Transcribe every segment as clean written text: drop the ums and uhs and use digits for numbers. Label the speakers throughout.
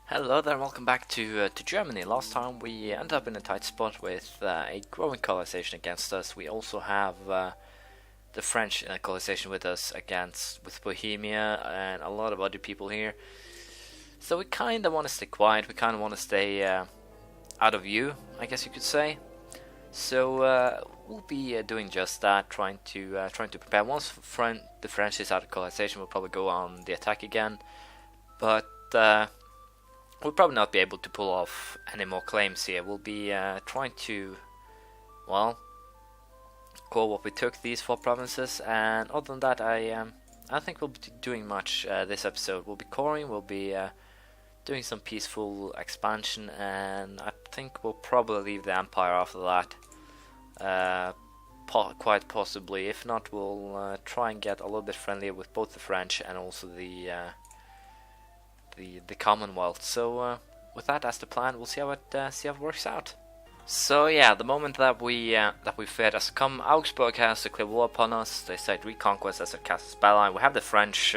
Speaker 1: Hello there, and welcome back to Germany. Last time we ended up in a tight spot with a growing colonization against us. We also have the French in a colonization with us with Bohemia and a lot of other people here. So we kind of want to stay quiet. We kind of want to stay out of view, I guess you could say. So we'll be doing just that, trying to prepare. Once the French is out of colonization, we'll probably go on the attack again. But we'll probably not be able to pull off any more claims here. We'll be trying to, well, call what we took, these 4 provinces, and other than that, I think we'll be doing much this episode. We'll be coring, we'll be doing some peaceful expansion, and I think we'll probably leave the Empire after that. Quite possibly. If not, we'll try and get a little bit friendlier with both the French and also the Commonwealth. So with that as the plan, we'll see how it works out. So yeah, the moment that we feared has come, Augsburg has declared war upon us. They cite reconquest as a casus belli. We have the French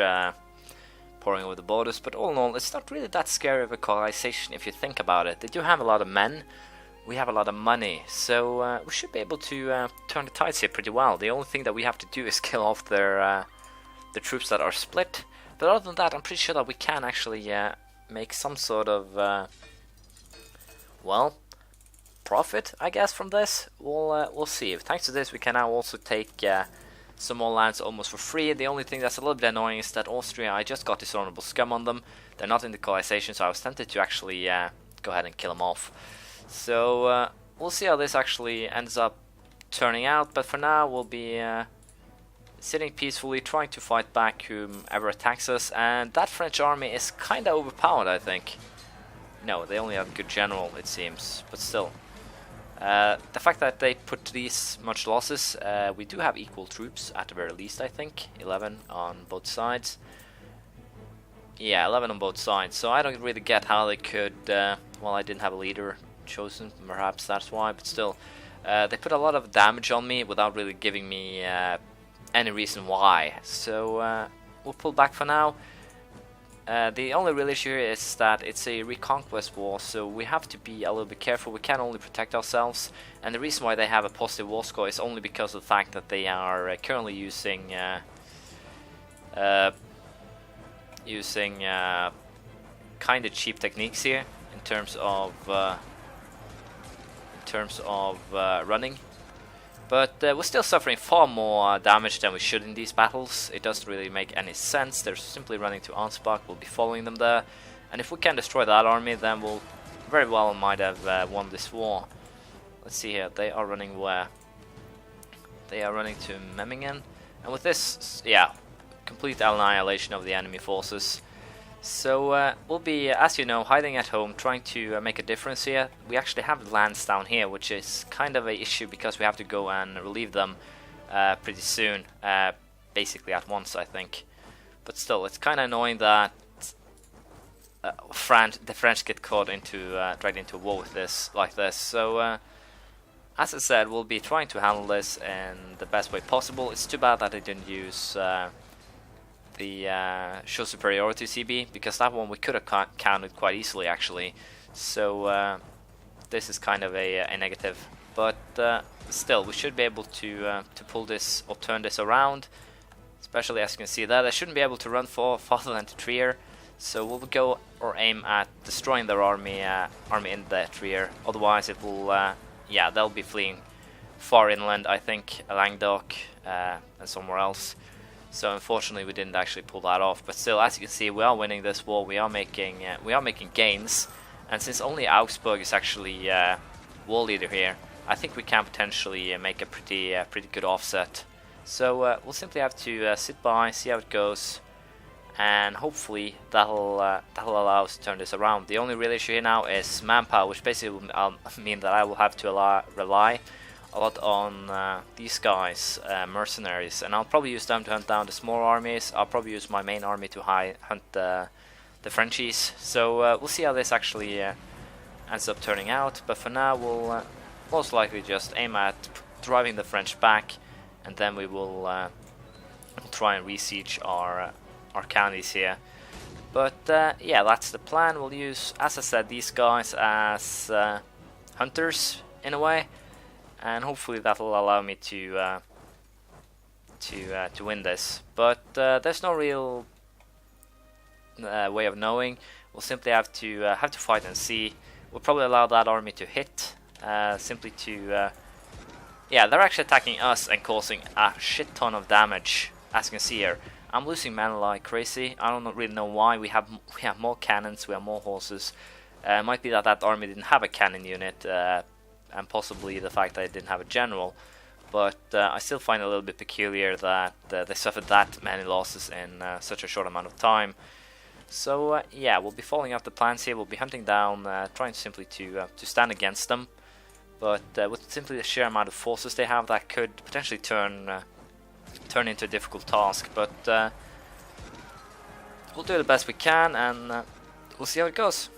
Speaker 1: pouring over the borders, but all in all, it's not really that scary of a colonization if you think about it. They do have a lot of men. We have a lot of money, so we should be able to turn the tides here pretty well. The only thing that we have to do is kill off the troops that are split. But other than that, I'm pretty sure that we can actually make some sort of, well, profit, I guess, from this. We'll see. Thanks to this, we can now also take some more lands almost for free. The only thing that's a little bit annoying is that Austria, I just got dishonorable scum on them. They're not in the colonization, so I was tempted to actually go ahead and kill them off. So we'll see how this actually ends up turning out. But for now, we'll be sitting peacefully, trying to fight back whomever attacks us, and that French army is kinda overpowered, I think. No, they only have a good general, it seems, but still. The fact that they put these much losses, we do have equal troops, at the very least, I think. 11 on both sides. Yeah, 11 on both sides, so I don't really get how they could, well, I didn't have a leader chosen, perhaps that's why, but still. They put a lot of damage on me without really giving me any reason why, so we'll pull back for now. The only real issue is that it's a reconquest war, so we have to be a little bit careful. We can only protect ourselves, and the reason why they have a positive war score is only because of the fact that they are currently using kind of cheap techniques here in terms of running. But we're still suffering far more damage than we should in these battles. It doesn't really make any sense. They're simply running to Ansbach. We'll be following them there. And if we can destroy that army, then we'll very well might have won this war. Let's see here. They are running where? They are running to Memmingen. And with this, yeah, complete annihilation of the enemy forces. So we'll be, as you know, hiding at home, trying to make a difference here. We actually have lands down here, which is kind of an issue because we have to go and relieve them pretty soon, basically at once, I think. But still, it's kind of annoying that the French get caught into dragged into a war with this like this. So as I said, we'll be trying to handle this in the best way possible. It's too bad that they didn't use the show superiority CB, because that one we could have counted quite easily actually. So this is kind of a negative, but still we should be able to pull this or turn this around, especially as you can see there. They shouldn't be able to run farther than to Trier, so we'll go or aim at destroying their army in the Trier. Otherwise it will yeah, they'll be fleeing far inland, I think, Languedoc and somewhere else. So unfortunately we didn't actually pull that off, but still, as you can see, we are winning this war. We are making gains, and since only Augsburg is actually war leader here, I think we can potentially make a pretty good offset. So we'll simply have to sit by, see how it goes, and hopefully that'll allow us to turn this around. The only real issue here now is manpower, which basically will mean that I will have to rely a lot on these guys, mercenaries, and I'll probably use them to hunt down the small armies. I'll probably use my main army to hunt the Frenchies. So we'll see how this actually ends up turning out, but for now we'll most likely just aim at driving the French back, and then we will try and re-siege our counties here. But yeah, that's the plan. We'll use, as I said, these guys as hunters in a way, and hopefully that'll allow me to win this. But there's no real way of knowing. We'll simply have to fight and see. We'll probably allow that army to hit, simply to yeah, they're actually attacking us and causing a shit ton of damage, as you can see here. I'm losing men like crazy. I don't really know why. We have more cannons, we have more horses. It might be that that army didn't have a cannon unit, and possibly the fact that it didn't have a general. But I still find it a little bit peculiar that they suffered that many losses in such a short amount of time. So yeah, we'll be following up the plans here. We'll be hunting down, trying simply to stand against them. But with simply the sheer amount of forces they have, that could potentially turn into a difficult task. But we'll do the best we can, and we'll see how it goes.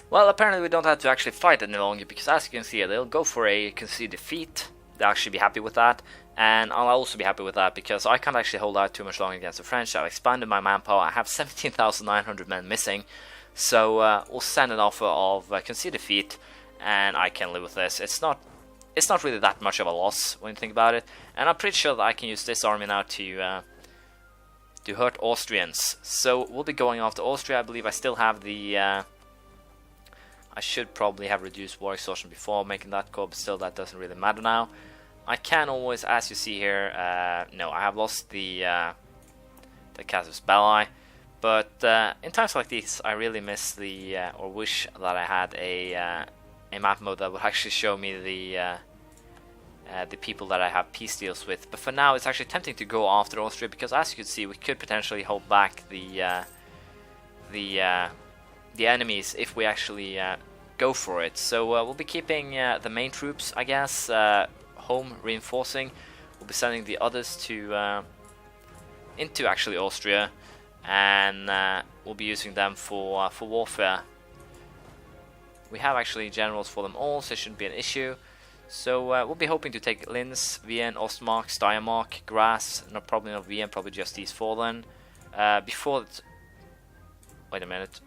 Speaker 1: Well, apparently we don't have to actually fight any longer, because as you can see, they'll go for a concede defeat. They'll actually be happy with that, and I'll also be happy with that, because I can't actually hold out too much longer against the French. I've expanded my manpower. I have 17,900 men missing, so we'll send an offer of concede defeat, and I can live with this. It's not really that much of a loss when you think about it, and I'm pretty sure that I can use this army now to hurt Austrians. So we'll be going after Austria. I believe I still have the I should probably have reduced war exhaustion before making that call, but still that doesn't really matter now. I can always, as you see here, no, I have lost the casus belli, but in times like these I really miss the or wish that I had a map mode that would actually show me the people that I have peace deals with. But for now it's actually tempting to go after Austria, because as you can see, we could potentially hold back the enemies if we actually go for it. So we'll be keeping the main troops, I guess, home, reinforcing. We'll be sending the others to into actually Austria, and we'll be using them for warfare. We have actually generals for them all, so it shouldn't be an issue. So we'll be hoping to take Linz, Wien, Ostmark, Steiermark, Graz, no, probably not Wien, probably just these four then. Before wait a minute.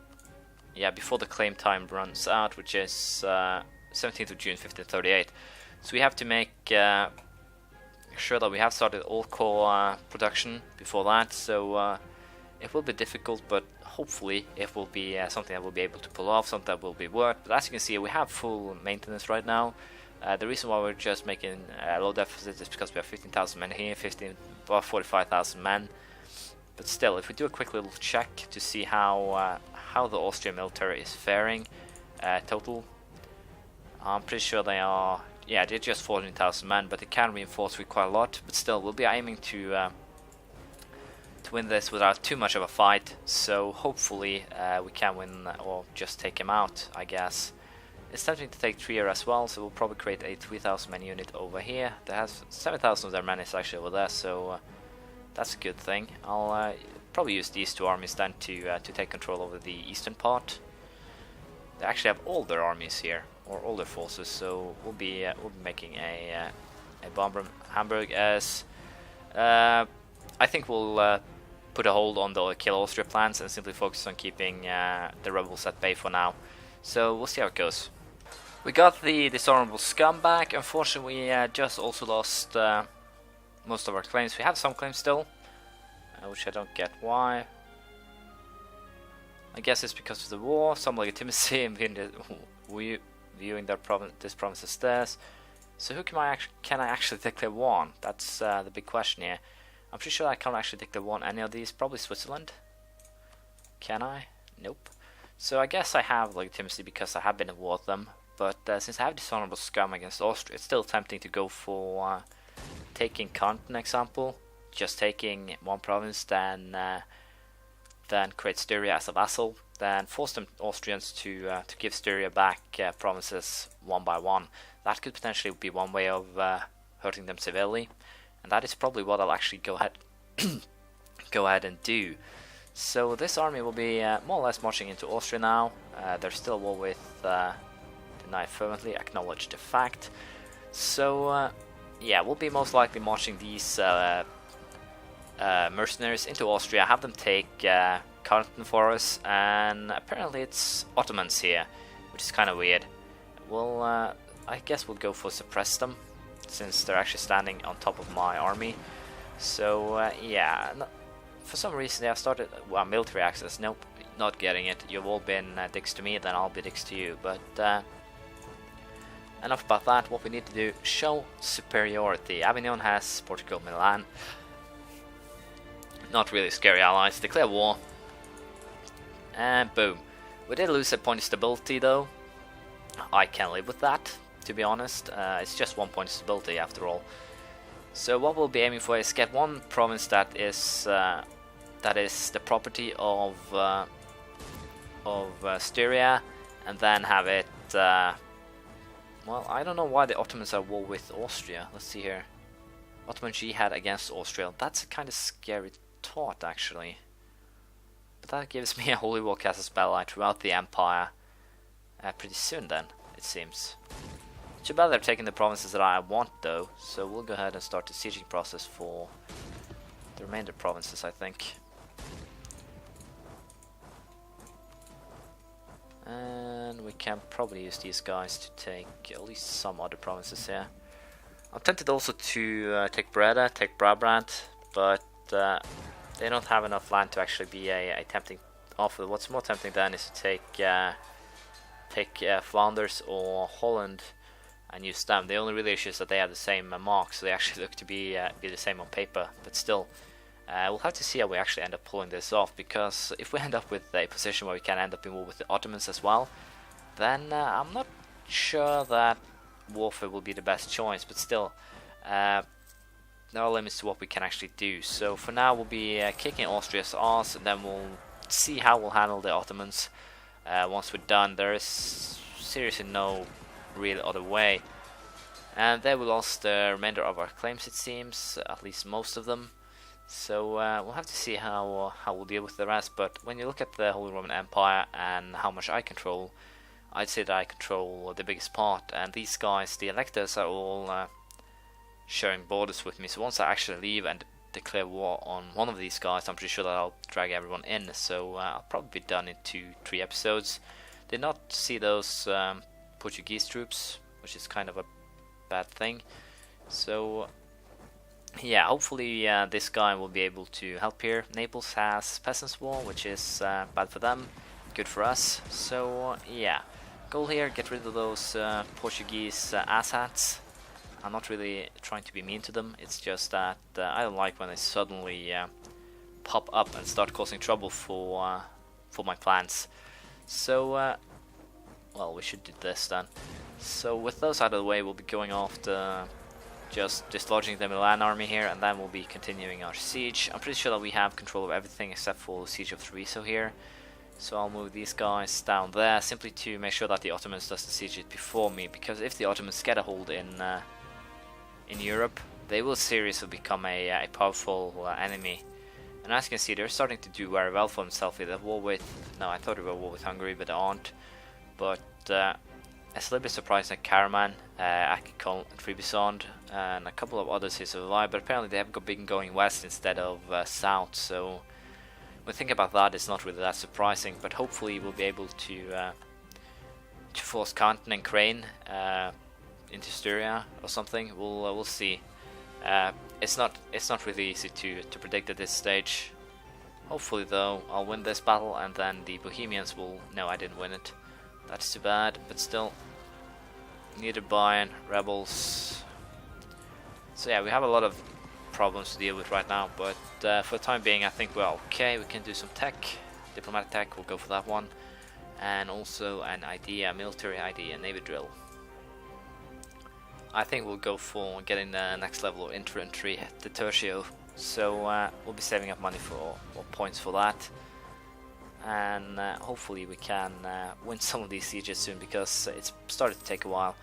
Speaker 1: Yeah, before the claim time runs out, which is 17th of June 1538. So we have to make sure that we have started all core production before that. So it will be difficult, but hopefully it will be something that we'll be able to pull off, something that will be worth. But as you can see, we have full maintenance right now. The reason why we're just making a low deficit is because we have 15,000 men here, 45,000 men. But still, if we do a quick little check to see how the Austrian military is faring, total, I'm pretty sure they are, yeah, they're just 14,000 men, but they can reinforce with quite a lot. But still, we'll be aiming to win this without too much of a fight. So hopefully we can win, or just take him out, I guess. It's tempting to take Trier as well, so we'll probably create a 3,000 man unit over here. That has 7,000 of their men is actually over there, so that's a good thing. I'll probably use these two armies then to take control over the eastern part. They actually have all their armies here, or all their forces, so we'll be making a bomb from Hamburg as I think we'll put a hold on the kill Austria plans and simply focus on keeping the rebels at bay for now. So we'll see how it goes. We got the dishonorable scum back. Unfortunately, we just also lost most of our claims. We have some claims still, which I don't get why. I guess it's because of the war, some legitimacy in viewing their this province as theirs. So who can I actually declare war on? That's the big question here. I'm pretty sure I can't actually declare war on any of these. Probably Switzerland. Can I? Nope. So I guess I have legitimacy because I have been at war with them. But since I have dishonorable scum against Austria, it's still tempting to go for taking Kant, an example. Just taking one province, then create Styria as a vassal, then force them Austrians to give Styria back provinces one by one. That could potentially be one way of hurting them severely, and that is probably what I'll actually go ahead and do. So this army will be more or less marching into Austria now. They're still at war with deny fervently, acknowledge the fact. So yeah, we'll be most likely marching these mercenaries into Austria, have them take continent for us, and apparently it's Ottomans here, which is kind of weird. Well, I guess we'll go for suppress them, since they're actually standing on top of my army. So yeah, for some reason they have started military access. Nope, not getting it. You've all been dicks to me, then I'll be dicks to you. But enough about that. What we need to do, show superiority. Avignon has Portugal, Milan. Not really scary allies. Declare war. And boom. We did lose a point of stability though. I can live with that, to be honest. It's just 1 point of stability after all. So what we'll be aiming for is get one province that is the property of Styria, and then have it. Well, I don't know why the Ottomans are at war with Austria. Let's see here. Ottoman jihad against Austria. That's a kind of scary thought, actually. But that gives me a holy war casus belli throughout the empire pretty soon then, it seems. Too bad they're taking the provinces that I want though, so we'll go ahead and start the sieging process for the remainder provinces, I think. And we can probably use these guys to take at least some other provinces here. I'm tempted also to take Breda, take Brabant, but they don't have enough land to actually be a tempting offer. What's more tempting then is to take Flanders or Holland and use them. The only real issue is that they have the same mark, so they actually look to be the same on paper. But still, we'll have to see how we actually end up pulling this off, because if we end up with a position where we can end up in war with the Ottomans as well, then I'm not sure that warfare will be the best choice. But still, there are limits to what we can actually do. So for now, we'll be kicking Austria's ass, and then we'll see how we'll handle the Ottomans. Once we're done, there is seriously no real other way. And there we lost the remainder of our claims, it seems, at least most of them. So we'll have to see how we'll deal with the rest. But when you look at the Holy Roman Empire and how much I control, I'd say that I control the biggest part. And these guys, the electors, are all sharing borders with me. So once I actually leave and declare war on one of these guys, I'm pretty sure that I'll drag everyone in. So I'll probably be done in 2-3 episodes. Did not see those Portuguese troops, which is kind of a bad thing. So yeah, hopefully this guy will be able to help here. Naples has Peasants' War, which is bad for them, good for us. So yeah, goal here, get rid of those Portuguese asshats. I'm not really trying to be mean to them, it's just that I don't like when they suddenly pop up and start causing trouble for my plans. So well, we should do this then. So with those out of the way, we'll be going after just dislodging the Milan army here, and then we'll be continuing our siege. I'm pretty sure that we have control of everything except for the siege of Treviso here. So I'll move these guys down there, simply to make sure that the Ottomans doesn't siege it before me, because if the Ottomans get a hold in Europe, they will seriously become a powerful enemy. And as you can see, they're starting to do very well for themselves. They're at war with, no, I thought they were at war with Hungary, but they aren't. But it's a little bit surprising that Karaman, Akikon, and Trebisond, and a couple of others here survived, but apparently they have been going west instead of south. So when we think about that, it's not really that surprising. But hopefully we'll be able to force Canton and Crane into Styria or something. We'll see. It's not really easy to predict at this stage. Hopefully though, I'll win this battle, and then the Bohemians will. No, I didn't win it. That's too bad. But still, neither Bayern, rebels. So yeah, we have a lot of problems to deal with right now. But for the time being, I think we're okay. We can do some tech, diplomatic tech. We'll go for that one, and also an idea, a military idea, a navy drill. I think we'll go for getting the next level of infantry, the tertio. So we'll be saving up money for points for that, and hopefully we can win some of these sieges soon, because it's started to take a while.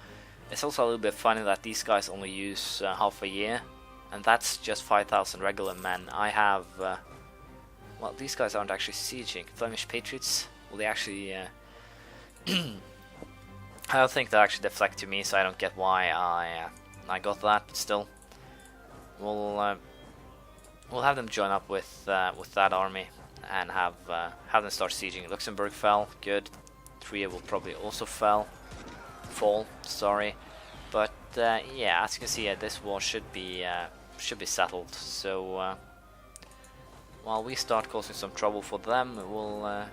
Speaker 1: It's also a little bit funny that these guys only use half a year, and that's just 5,000 regular men. I have well, these guys aren't actually sieging. Flemish Patriots, will they actually I don't think they'll actually deflect to me, so I don't get why I got that. But still, we'll have them join up with that army. and have them start sieging. Luxembourg fell, good. Trier will probably also fall, sorry. But yeah, as you can see, this war should be settled. So while we start causing some trouble for them, we'll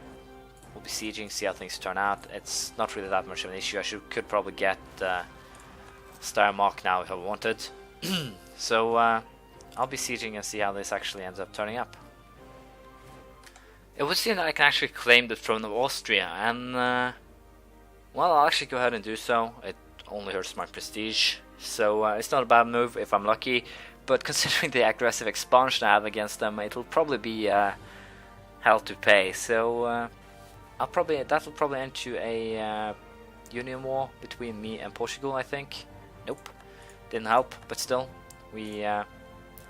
Speaker 1: be sieging, see how things turn out. It's not really that much of an issue. I could probably get Steiermark now if I wanted. So I'll be sieging and see how this actually ends up turning up. It would seem that I can actually claim the throne of Austria, and well, I'll actually go ahead and do so. It only hurts my prestige, so it's not a bad move if I'm lucky. But considering the aggressive expansion I have against them, it'll probably be hell to pay. So that'll probably end to a union war between me and Portugal, I think. Nope, didn't help, but still, we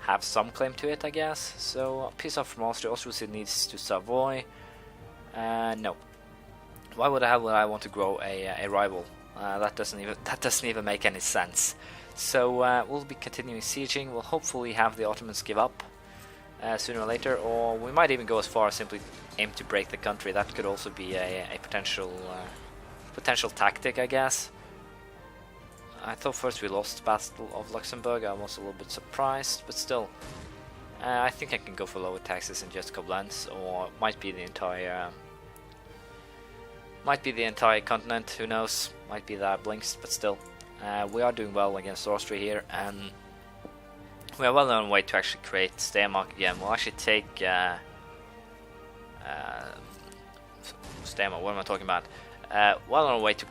Speaker 1: have some claim to it, I guess. So peace off from Austria. Austria still needs to Savoy. No. Why would I want to grow a rival? That doesn't even make any sense. So we'll be continuing sieging. We'll hopefully have the Ottomans give up sooner or later, or we might even go as far as simply aim to break the country. That could also be a potential tactic, I guess. I thought first we lost the Battle of Luxembourg. I was a little bit surprised, but still, I think I can go for lower taxes in just Koblenz, or might be the entire continent. Who knows? Might be that blinks, but still, we are doing well against Austria here, and we are well on our way to actually create Steiermark again. We'll actually take Steiermark. What am I talking about? Well on our way to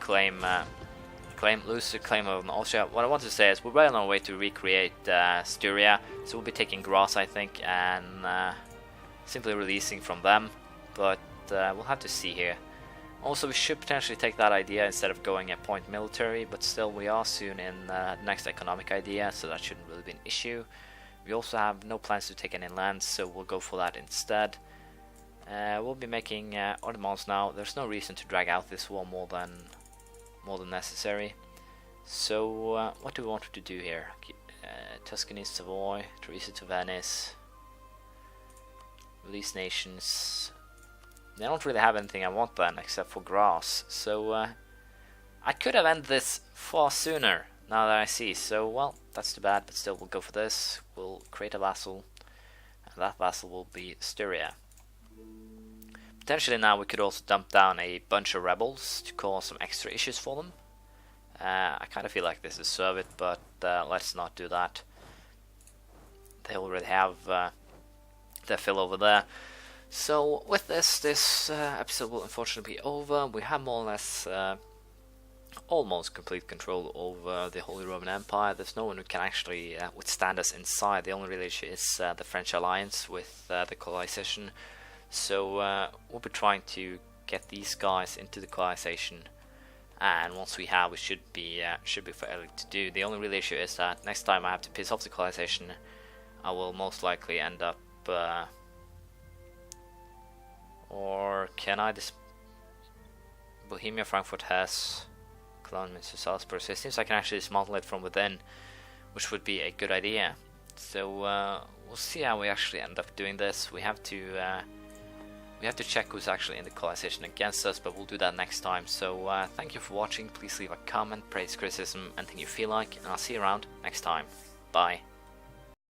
Speaker 1: lose the claim of Austria. What I want to say is we're well on our way to recreate Styria, so we'll be taking Graz, I think, and simply releasing from them, but we'll have to see here. Also, we should potentially take that idea instead of going a point military, but still we are soon in the next economic idea, so that shouldn't really be an issue. We also have no plans to take an inland, so we'll go for that instead. We'll be making Ottomans now. There's no reason to drag out this war more than necessary. So what do we want to do here? Tuscany, Savoy, Treviso to Venice, release nations. They don't really have anything I want then except for grass, so I could have ended this far sooner now that I see. So well, that's too bad, but still we'll go for this. We'll create a vassal, and that vassal will be Styria. Potentially now we could also dump down a bunch of rebels to cause some extra issues for them. I kind of feel like this is serve it, but let's not do that. They already have their fill over there. So with this episode will unfortunately be over. We have more or less almost complete control over the Holy Roman Empire. There's no one who can actually withstand us inside. The only real issue is the French alliance with the colonization. So we'll be trying to get these guys into the colonization, and once we have, we should be fairly to do. The only real issue is that next time I have to piss off the colonization, I will most likely end up or can I Bohemia, Frankfurt, Hesse, Cologne, Münster, Salzburg. So it seems I can actually dismantle it from within, which would be a good idea. So we'll see how we actually end up doing this. We have to check who's actually in the colonization against us, but we'll do that next time. So thank you for watching. Please leave a comment, praise, criticism, anything you feel like, and I'll see you around next time. Bye.